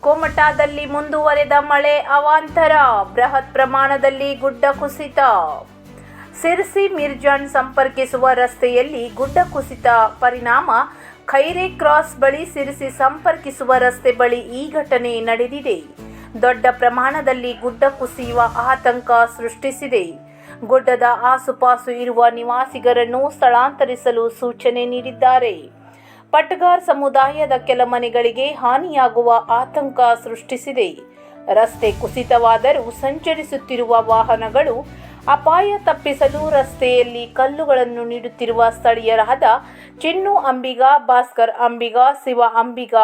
ಕುಮಟಾದಲ್ಲಿ ಮುಂದುವರೆದ ಮಳೆ ಅವಾಂತರ, ಬೃಹತ್ ಪ್ರಮಾಣದಲ್ಲಿ ಗುಡ್ಡ ಕುಸಿತ. ಸಿರ್ಸಿ ಮಿರ್ಜಾನ್ ಸಂಪರ್ಕಿಸುವ ರಸ್ತೆಯಲ್ಲಿ ಗುಡ್ಡ ಕುಸಿತ ಪರಿಣಾಮ ಖೈರೆ ಕ್ರಾಸ್ ಬಳಿ ಸಿರ್ಸಿ ಸಂಪರ್ಕಿಸುವ ರಸ್ತೆ ಬಳಿ ಈ ಘಟನೆ ನಡೆದಿದೆ. ದೊಡ್ಡ ಪ್ರಮಾಣದಲ್ಲಿ ಗುಡ್ಡ ಕುಸಿಯುವ ಆತಂಕ ಸೃಷ್ಟಿಸಿದೆ. ಗುಡ್ಡದ ಆಸುಪಾಸು ಇರುವ ನಿವಾಸಿಗರನ್ನು ಸ್ಥಳಾಂತರಿಸಲು ಸೂಚನೆ ನೀಡಿದ್ದಾರೆ. ಪಟ್ಗಾರ್ ಸಮುದಾಯದ ಕೆಲ ಮನೆಗಳಿಗೆ ಹಾನಿಯಾಗುವ ಆತಂಕ ಸೃಷ್ಟಿಸಿದೆ. ರಸ್ತೆ ಕುಸಿತವಾದರೂ ಸಂಚರಿಸುತ್ತಿರುವ ವಾಹನಗಳು ಅಪಾಯ ತಪ್ಪಿಸಲು ರಸ್ತೆಯಲ್ಲಿ ಕಲ್ಲುಗಳನ್ನು ನೀಡುತ್ತಿರುವ ಸ್ಥಳೀಯರಾದ ಚಿನ್ನು ಅಂಬಿಗ, ಭಾಸ್ಕರ್ ಅಂಬಿಗ, ಶಿವ ಅಂಬಿಗ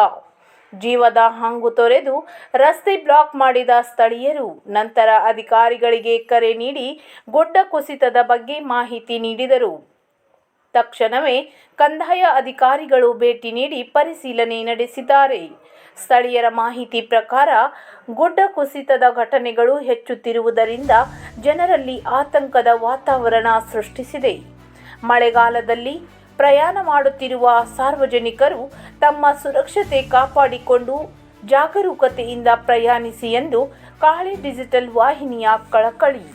ಜೀವದ ಹಂಗು ತೊರೆದು ರಸ್ತೆ ಬ್ಲಾಕ್ ಮಾಡಿದ ಸ್ಥಳೀಯರು ನಂತರ ಅಧಿಕಾರಿಗಳಿಗೆ ಕರೆ ನೀಡಿ ಗುಡ್ಡ ಕುಸಿತದ ಬಗ್ಗೆ ಮಾಹಿತಿ ನೀಡಿದರು. ತಕ್ಷಣವೇ ಕಂದಾಯ ಅಧಿಕಾರಿಗಳು ಭೇಟಿ ನೀಡಿ ಪರಿಶೀಲನೆ ನಡೆಸಿದ್ದಾರೆ. ಸ್ಥಳೀಯರ ಮಾಹಿತಿ ಪ್ರಕಾರ ಗುಡ್ಡ ಕುಸಿತದ ಘಟನೆಗಳು ಹೆಚ್ಚುತ್ತಿರುವುದರಿಂದ ಜನರಲ್ಲಿ ಆತಂಕದ ವಾತಾವರಣ ಸೃಷ್ಟಿಸಿದೆ. ಮಳೆಗಾಲದಲ್ಲಿ ಪ್ರಯಾಣ ಮಾಡುತ್ತಿರುವ ಸಾರ್ವಜನಿಕರು ತಮ್ಮ ಸುರಕ್ಷತೆ ಕಾಪಾಡಿಕೊಂಡು ಜಾಗರೂಕತೆಯಿಂದ ಪ್ರಯಾಣಿಸಿ ಎಂದು ಕಾಳಿ ಡಿಜಿಟಲ್ ವಾಹಿನಿಯ ಕಳಕಳಿ.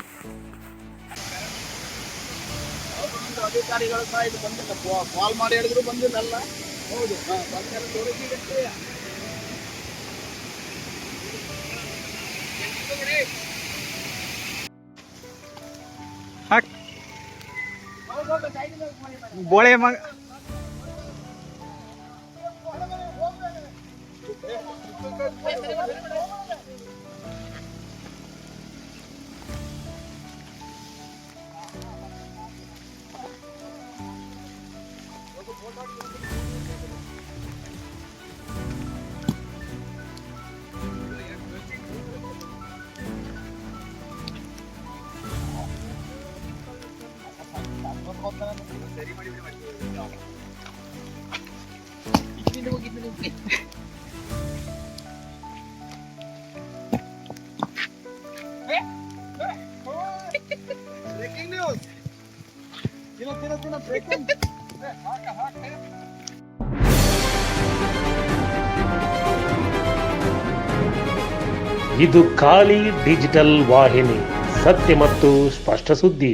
ಅಧಿಕಾರಿಗಳ ಸೈಡ್ ಬಂದಿಲ್ಲ, ಕಾಲ್ ಮಾಡಿ ಹೇಳಿದ್ರು ಬಂದಿಲ್ಲಲ್ಲ. ಹೌದು, ಬೋಳೆ ಮಗ ಬ್ರೇಕಿಂಗ್ ನ್ಯೂಸ್. ದಿನ ಬ್ರೇಕಿಂಗ್. ಇದು ಕಾಳಿ ಡಿಜಿಟಲ್ ವಾಹಿನಿ, ಸತ್ಯ ಮತ್ತು ಸ್ಪಷ್ಟ ಸುದ್ದಿ.